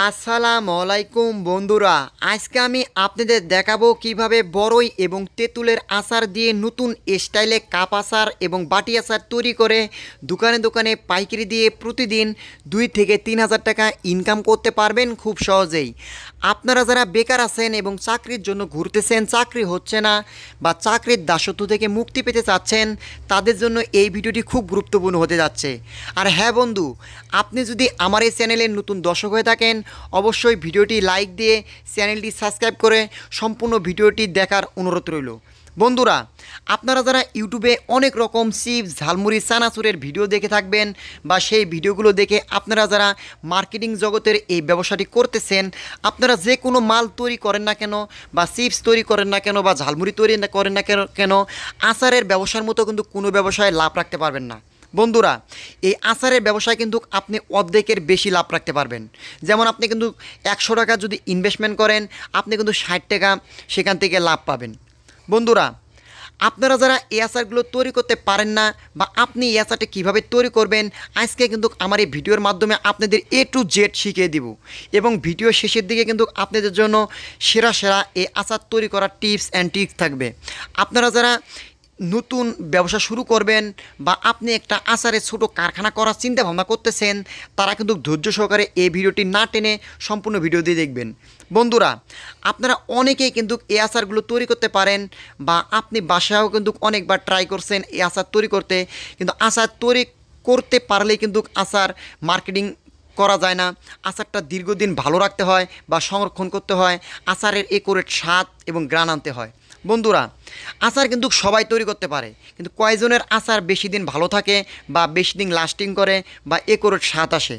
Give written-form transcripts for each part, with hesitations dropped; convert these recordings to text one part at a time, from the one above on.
আসসালামু আলাইকুম বন্ধুরা, আজকে আমি আপনাদের দেখাবো কিভাবে বড়ই এবং তেঁতুলের আচার দিয়ে নতুন স্টাইলে কাপ আচার এবং বাটি আচার তৈরি করে দোকানে দোকানে পাইকারি দিয়ে প্রতিদিন 2 থেকে 3 হাজার টাকা ইনকাম করতে পারবেন খুব সহজেই। আপনারা যারা বেকার আছেন এবং চাকরির জন্য ঘুরতেছেন, চাকরি হচ্ছে না বা চাকরির দাসত্ব থেকে মুক্তি পেতে চাচ্ছেন, তাদের জন্য এই ভিডিওটি খুব গুরুত্বপূর্ণ হতে যাচ্ছে। আর হ্যাঁ বন্ধু, আপনি যদি আমার এই চ্যানেলের নতুন দর্শক হয়ে থাকেন, অবশ্যই ভিডিওটি লাইক দিয়ে চ্যানেলটি সাবস্ক্রাইব করে সম্পূর্ণ ভিডিওটি দেখার অনুরোধ রইল। বন্ধুরা, আপনারা যারা ইউটিউবে অনেক রকম চিপস, ঝালমুড়ি, চানাচুরের ভিডিও দেখে থাকবেন বা সেই ভিডিওগুলো দেখে আপনারা যারা মার্কেটিং জগতের এই ব্যবসাটি করতেছেন, আপনারা যে কোনো মাল তৈরি করেন না কেন বা চিপস তৈরি করেন না কেন বা ঝালমুড়ি তৈরি করেন না কেন আচারের ব্যবসার মতো কিন্তু কোনো ব্যবসায় লাভ রাখতে পারবেন না। বন্ধুরা, এই আচারের ব্যবসায় কিন্তু আপনি অর্ধেকের বেশি লাভ রাখতে পারবেন। যেমন আপনি কিন্তু 100 টাকা যদি ইনভেস্টমেন্ট করেন, আপনি কিন্তু 60 টাকা সেখান থেকে লাভ পাবেন। বন্ধুরা, আপনারা যারা এই আচারগুলো তৈরি করতে পারেন না বা আপনি এই আচারটা কীভাবে তৈরি করবেন, আজকে কিন্তু আমার এই ভিডিওর মাধ্যমে আপনাদের A to Z শিখিয়ে দিব এবং ভিডিও শেষের দিকে কিন্তু আপনাদের জন্য সেরা সেরা এই আচার তৈরি করার টিপস অ্যান্ড ট্রিক্স থাকবে। আপনারা যারা নতুন ব্যবসা শুরু করবেন বা আপনি একটা আচারের ছোটো কারখানা করার চিন্তা ভাবনা করতেছেন, তারা কিন্তু ধৈর্য সহকারে এই ভিডিওটি না টেনে সম্পূর্ণ ভিডিও দিয়ে দেখবেন। বন্ধুরা, আপনারা অনেকেই কিন্তু এই আচারগুলো তৈরি করতে পারেন বা আপনি বাসায়ও কিন্তু অনেকবার ট্রাই করছেন এই আচার তৈরি করতে, কিন্তু আচার তৈরি করতে পারলেই কিন্তু আচার মার্কেটিং করা যায় না। আচারটা দীর্ঘদিন ভালো রাখতে হয় বা সংরক্ষণ করতে হয়, আচারের একুরেট স্বাদ এবং গ্রান আনতে হয়। বন্ধুরা, আচার কিন্তু সবাই তৈরি করতে পারে, কিন্তু কয়জনের আচার বেশি দিন ভালো থাকে বা বেশি দিন লাস্টিং করে বা একুরেট স্বাদ আসে।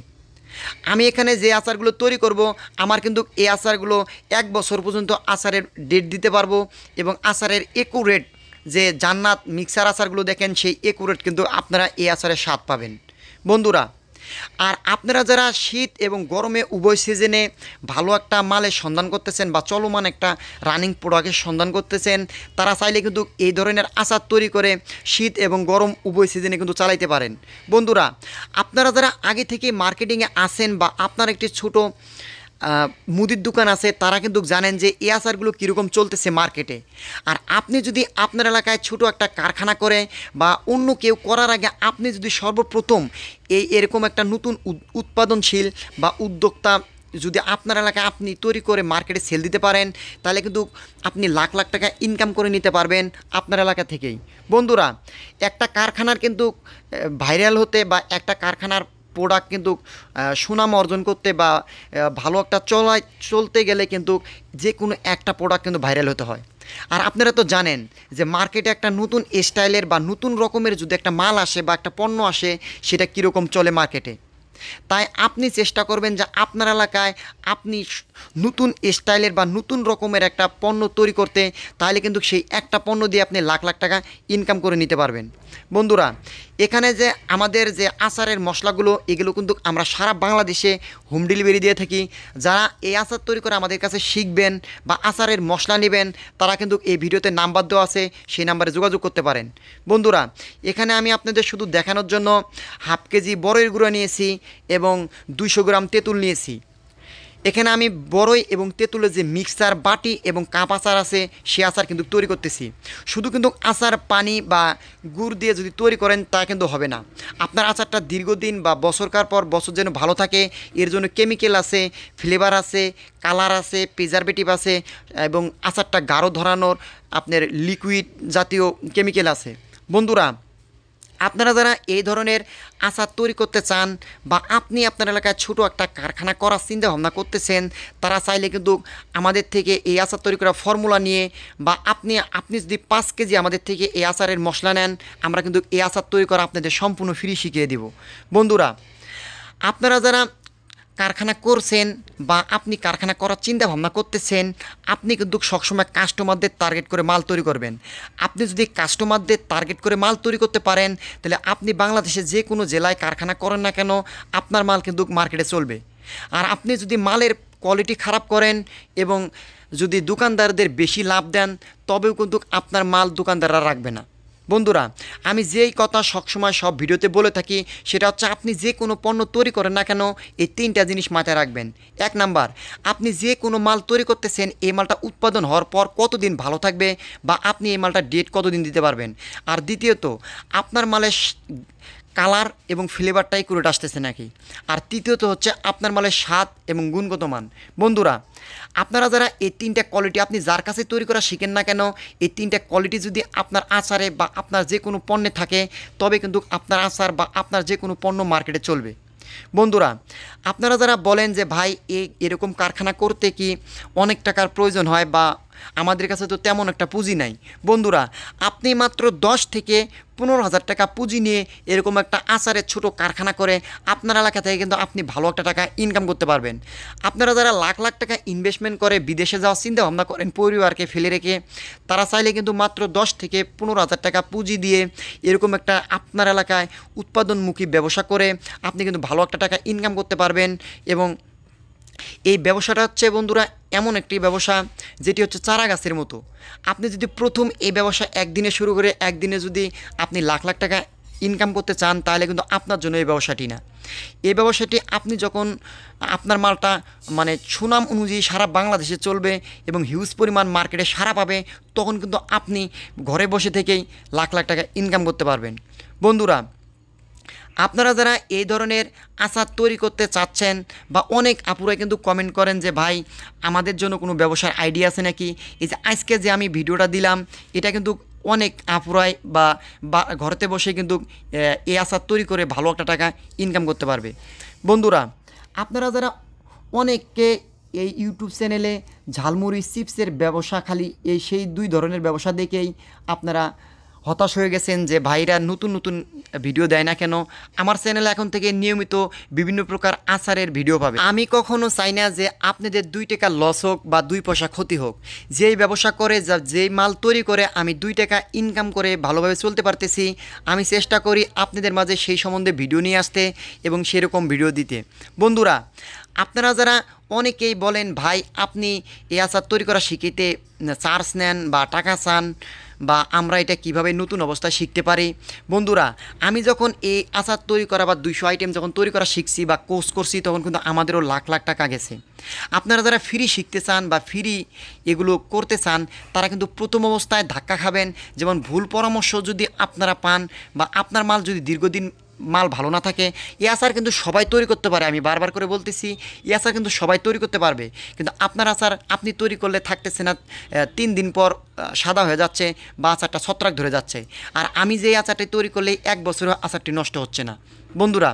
আমি এখানে যে আচারগুলো তৈরি করব, আমার কিন্তু এই আচারগুলো 1 বছর পর্যন্ত আচারের ডেট দিতে পারবো এবং আচারের একুরেট যে জান্নাত মিক্সার আচারগুলো দেখেন, সেই একুরেট কিন্তু আপনারা এই আচারের স্বাদ পাবেন। বন্ধুরা, আর আপনারা যারা শীত এবং গরমে উভয় সিজনে ভালো একটা মালের সন্ধান করতেছেন বা চলমান একটা রানিং প্রোডাক্টের সন্ধান করতেছেন, তারা চাইলে কিন্তু এই ধরনের আচার তৈরি করে শীত এবং গরম উভয় সিজনে কিন্তু চালাইতে পারেন। বন্ধুরা, আপনারা যারা আগে থেকে মার্কেটিংয়ে আসেন বা আপনার একটি ছোট মুদির দোকান আছে, তারা কিন্তু জানেন যে এই আচারগুলো কীরকম চলতেছে মার্কেটে। আর আপনি যদি আপনার এলাকায় ছোট একটা কারখানা করে বা অন্য কেউ করার আগে আপনি যদি সর্বপ্রথম এরকম একটা নতুন উৎপাদনশীল বা উদ্যোক্তা যদি আপনার এলাকায় আপনি তৈরি করে মার্কেটে সেল দিতে পারেন, তাহলে কিন্তু আপনি লাখ লাখ টাকা ইনকাম করে নিতে পারবেন আপনার এলাকা থেকেই। বন্ধুরা, একটা কারখানার কিন্তু ভাইরাল হতে বা একটা কারখানার প্রোডাক্ট কিন্তু সুনাম অর্জন করতে বা ভালো একটা চলতে গেলে কিন্তু যে কোনো একটা প্রোডাক্ট কিন্তু ভাইরাল হতে হয়। আর আপনারা তো জানেন যে মার্কেটে একটা নতুন স্টাইলের বা নতুন রকমের যদি একটা মাল আসে বা একটা পণ্য আসে, সেটা কীরকম চলে মার্কেটে। তাই আপনি চেষ্টা করবেন যে আপনার এলাকায় আপনি নতুন স্টাইলের বা নতুন রকমের একটা পণ্য তৈরি করতে, তাহলে কিন্তু সেই একটা পণ্য দিয়ে আপনি লাখ লাখ টাকা ইনকাম করে নিতে পারবেন। বন্ধুরা, এখানে যে আমাদের যে আচারের মশলাগুলো, এগুলো কিন্তু আমরা সারা বাংলাদেশে হোম ডেলিভারি দিয়ে থাকি। যারা এই আচার তৈরি করে আমাদের কাছে শিখবেন বা আচারের মশলা নেবেন, তারা কিন্তু এই ভিডিওতে নাম্বার দেওয়া আছে, সেই নাম্বারে যোগাযোগ করতে পারেন। বন্ধুরা, এখানে আমি আপনাদের শুধু দেখানোর জন্য হাফ কেজি বড়ইয়ের গুঁড়া নিয়েছি এবং 200 গ্রাম তেঁতুল নিয়েছি। এখানে আমি বড়ই এবং তেঁতুলের যে মিক্সার বাটি এবং কাপ আচার আছে, সে আচার কিন্তু তৈরি করতেছি। শুধু কিন্তু আচার পানি বা গুড় দিয়ে যদি তৈরি করেন, তা কিন্তু হবে না। আপনার আচারটা দীর্ঘদিন বা বছরকার পর বছর যেন ভালো থাকে, এর জন্য কেমিক্যাল আছে, ফ্লেভার আছে, কালার আছে, প্রিজারভেটিভ আছে এবং আচারটা গাঢ় ধরানোর আপনার লিকুইড জাতীয় কেমিক্যাল আছে। বন্ধুরা, আপনারা যারা এই ধরনের আচার তৈরি করতে চান বা আপনি আপনার এলাকায় ছোটো একটা কারখানা করার চিন্তা ভাবনা করতেছেন, তারা চাইলে কিন্তু আমাদের থেকে এই আচার তৈরি করা ফর্মুলা নিয়ে বা আপনি যদি 5 কেজি আমাদের থেকে এই আচারের মশলা নেন, আমরা কিন্তু এই আচার তৈরি করা আপনাদের সম্পূর্ণ ফ্রি শিখিয়ে দেব। বন্ধুরা, আপনারা যারা কারখানা করছেন বা আপনি কারখানা করার চিন্তা ভাবনা করতেছেন, আপনি কিন্তু সবসময় কাস্টমারদের টার্গেট করে মাল তৈরি করবেন। আপনি যদি কাস্টমারদের টার্গেট করে মাল তৈরি করতে পারেন, তাহলে আপনি বাংলাদেশে যে কোনো জেলায় কারখানা করেন না কেন, আপনার মাল কিন্তু মার্কেটে চলবে। আর আপনি যদি মালের কোয়ালিটি খারাপ করেন এবং যদি দোকানদারদের বেশি লাভ দেন, তবেও কিন্তু আপনার মাল দোকানদাররা রাখবে না। বন্ধুরা, আমি যেই কথা সবসময় সব ভিডিওতে বলে থাকি সেটা হচ্ছে আপনি যে কোনো পণ্য তৈরি করেন না কেন এই তিনটা জিনিস মাথায় রাখবেন। এক নাম্বার, আপনি যে কোনো মাল তৈরি করতেছেন এই মালটা উৎপাদন হওয়ার পর কতদিন ভালো থাকবে বা আপনি এই মালটা ডেট কতদিন দিতে পারবেন। আর দ্বিতীয়ত, আপনার মালের কালার এবং ফ্লেভারটা একুরেট আসতেছে নাকি। আর তৃতীয়ত হচ্ছে আপনার মালের স্বাদ এবং গুণগত মান। বন্ধুরা, আপনারা যারা এই তিনটা কোয়ালিটি আপনি যার কাছে তৈরি করা শিখেন না কেন, এই তিনটা কোয়ালিটি যদি আপনার আচারে বা আপনার যে কোনো পণ্যে থাকে তবে কিন্তু আপনার আচার বা আপনার যে কোনো পণ্য মার্কেটে চলবে। বন্ধুরা, আপনারা যারা বলেন যে ভাই এরকম কারখানা করতে কি অনেক টাকার প্রয়োজন হয় বা আমাদের কাছে তো তেমন একটা পুঁজি নাই। বন্ধুরা, আপনি মাত্র 10 থেকে 15,000 টাকা পুঁজি নিয়ে এরকম একটা আচারের ছোট কারখানা করে আপনার এলাকা থেকে কিন্তু আপনি ভালো একটা টাকা ইনকাম করতে পারবেন। আপনারা যারা লাখ লাখ টাকা ইনভেস্টমেন্ট করে বিদেশে যাওয়ার চিন্তা ভাবনা করেন পরিবারকে ফেলে রেখে, তারা চাইলে কিন্তু মাত্র 10 থেকে 15,000 টাকা পুঁজি দিয়ে এরকম একটা আপনার এলাকায় উৎপাদনমুখী ব্যবসা করে আপনি কিন্তু ভালো একটা টাকা ইনকাম করতে পারবেন। এবং এই ব্যবসাটা হচ্ছে বন্ধুরা এমন একটি ব্যবসা যেটি হচ্ছে চারা গাছের মতো। আপনি যদি প্রথম এই ব্যবসা একদিনে শুরু করে একদিনে যদি আপনি লাখ লাখ টাকা ইনকাম করতে চান তাহলে কিন্তু আপনার জন্য এই ব্যবসাটি না। এই ব্যবসাটি আপনি যখন আপনার মালটা মানে সুনাম অনুযায়ী সারা বাংলাদেশে চলবে এবং হিউজ পরিমাণ মার্কেটে সাড়া পাবে, তখন কিন্তু আপনি ঘরে বসে থেকেই লাখ লাখ টাকা ইনকাম করতে পারবেন। বন্ধুরা, আপনারা যারা এই ধরনের আচার তৈরি করতে চাচ্ছেন বা অনেক আপুরাই কিন্তু কমেন্ট করেন যে ভাই আমাদের জন্য কোনো ব্যবসার আইডিয়া আছে নাকি। এই যে আজকে যে আমি ভিডিওটা দিলাম এটা কিন্তু অনেক আপুরাই বা ঘরেতে বসে কিন্তু এই আচার তৈরি করে ভালো একটা টাকা ইনকাম করতে পারবে। বন্ধুরা, আপনারা যারা অনেককে এই ইউটিউব চ্যানেলে ঝালমুড়ি চিপসের ব্যবসা খালি সেই দুই ধরনের ব্যবসা দেখেই আপনারা হতাশ হয়ে গেছেন যে ভাইরা নতুন নতুন ভিডিও দেয় না কেন। আমার চ্যানেলে এখন থেকে নিয়মিত বিভিন্ন প্রকার আচারের ভিডিও পাবে। আমি কখনো চাই না যে আপনাদের 2 টাকা লস হোক বা 2 পয়সা ক্ষতি হোক। যেই ব্যবসা করে যেই মাল তৈরি করে আমি 2 টাকা ইনকাম করে ভালোভাবে চলতে পারতেছি, আমি চেষ্টা করি আপনাদের মাঝে সেই সম্বন্ধে ভিডিও নিয়ে আসতে এবং সেরকম ভিডিও দিতে। বন্ধুরা, আপনারা যারা অনেকেই বলেন ভাই আপনি এই আচার তৈরি করা শিখিতে চার্জ নেন বা টাকা চান বা আমরা এটা কিভাবে নতুন অবস্থায় শিখতে পারি। বন্ধুরা, আমি যখন এই আচার তৈরি করা বা 200 আইটেম যখন তৈরি করা শিখছি বা কোর্স করছি তখন কিন্তু আমাদেরও লাখ লাখ টাকা গেছে। আপনারা যারা ফ্রি শিখতে চান বা ফ্রি এগুলো করতে চান তারা কিন্তু প্রথম অবস্থায় ধাক্কা খাবেন। যেমন ভুল পরামর্শ যদি আপনারা পান বা আপনার মাল যদি দীর্ঘদিন মাল ভালো না থাকে, এই আচার কিন্তু সবাই তৈরি করতে পারে। আমি বারবার করে বলতেছি এই আচার কিন্তু সবাই তৈরি করতে পারবে, কিন্তু আপনার আচার আপনি তৈরি করলে থাকতেছে না, 3 দিন পর সাদা হয়ে যাচ্ছে বা আচারটা ছত্রাক ধরে যাচ্ছে। আর আমি যে আচারটি তৈরি করলে 1 বছরও আচারটি নষ্ট হচ্ছে না। বন্ধুরা,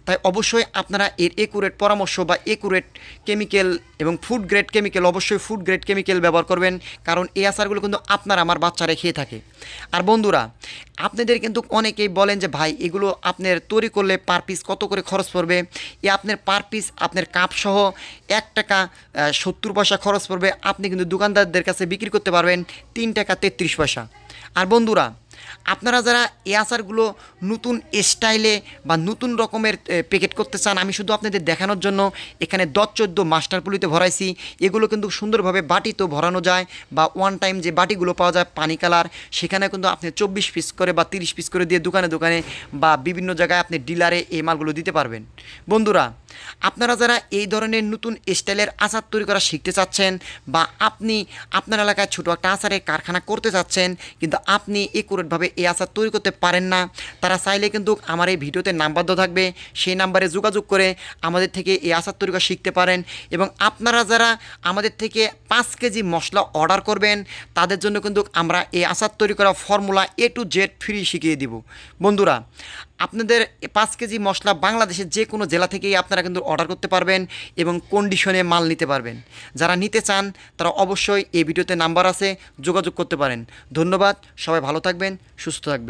তাই অবশ্যই আপনারা এর একুরেট পরামর্শ বা একুরেট কেমিক্যাল এবং ফুড গ্রেড কেমিক্যাল, অবশ্যই ফুড গ্রেড কেমিক্যাল ব্যবহার করবেন, কারণ এই আচারগুলো কিন্তু আপনার আমার বাচ্চারা খেয়ে থাকে। আর বন্ধুরা, আপনাদের কিন্তু অনেকেই বলেন যে ভাই এগুলো আপনার তৈরি করলে পার পিস কত করে খরচ পড়বে। আপনার পার পিস আপনার কাপসহ 1 টাকা 70 পয়সা খরচ পড়বে। আপনি কিন্তু দোকানদারদের কাছে বিক্রি করতে পারবেন 3 টাকা 33 পয়সা। আর বন্ধুরা, আপনারা যারা এই আচারগুলো নতুন স্টাইলে বা নতুন রকমের প্যাকেট করতে চান, আমি শুধু আপনাদের দেখানোর জন্য এখানে 10-14 মাস্টার পুলিতে ভরাইছি। এগুলো কিন্তু সুন্দরভাবে বাটিতেও ভরানো যায় বা ওয়ান টাইম যে বাটিগুলো পাওয়া যায় পানি কালার, সেখানে কিন্তু আপনি 24 পিস করে বা 30 পিস করে দিয়ে দোকানে দোকানে বা বিভিন্ন জায়গায় আপনি ডিলারে এই মালগুলো দিতে পারবেন। বন্ধুরা, আপনারা যারা এই ধরনের নতুন স্টাইলের আচার তৈরি করা শিখতে চাচ্ছেন বা আপনি আপনার এলাকায় ছোটো একটা আচারের কারখানা করতে চাচ্ছেন কিন্তু আপনি একুরেটভাবে এই আচার তৈরি করতে পারেন না, তারা চাইলে কিন্তু আমার এই ভিডিওতে নাম্বার দেওয়া থাকবে, সেই নাম্বারে যোগাযোগ করে আমাদের থেকে এই আচার তৈরি করা শিখতে পারেন। এবং আপনারা যারা আমাদের থেকে 5 কেজি মশলা অর্ডার করবেন তাদের জন্য কিন্তু আমরা এই আচার তৈরি করা formula A to Z free শিখিয়ে দিব। বন্ধুরা, আপনাদের 5 কেজি মশলা বাংলাদেশের যে কোনো জেলা থেকেই আপনারা কিন্তু অর্ডার করতে পারবেন এবং কন্ডিশনে মাল নিতে পারবেন। যারা নিতে চান তারা অবশ্যই এই ভিডিওতে নাম্বার আছে, যোগাযোগ করতে পারেন। ধন্যবাদ, সবাই ভালো থাকবেন, সুস্থ থাকবেন।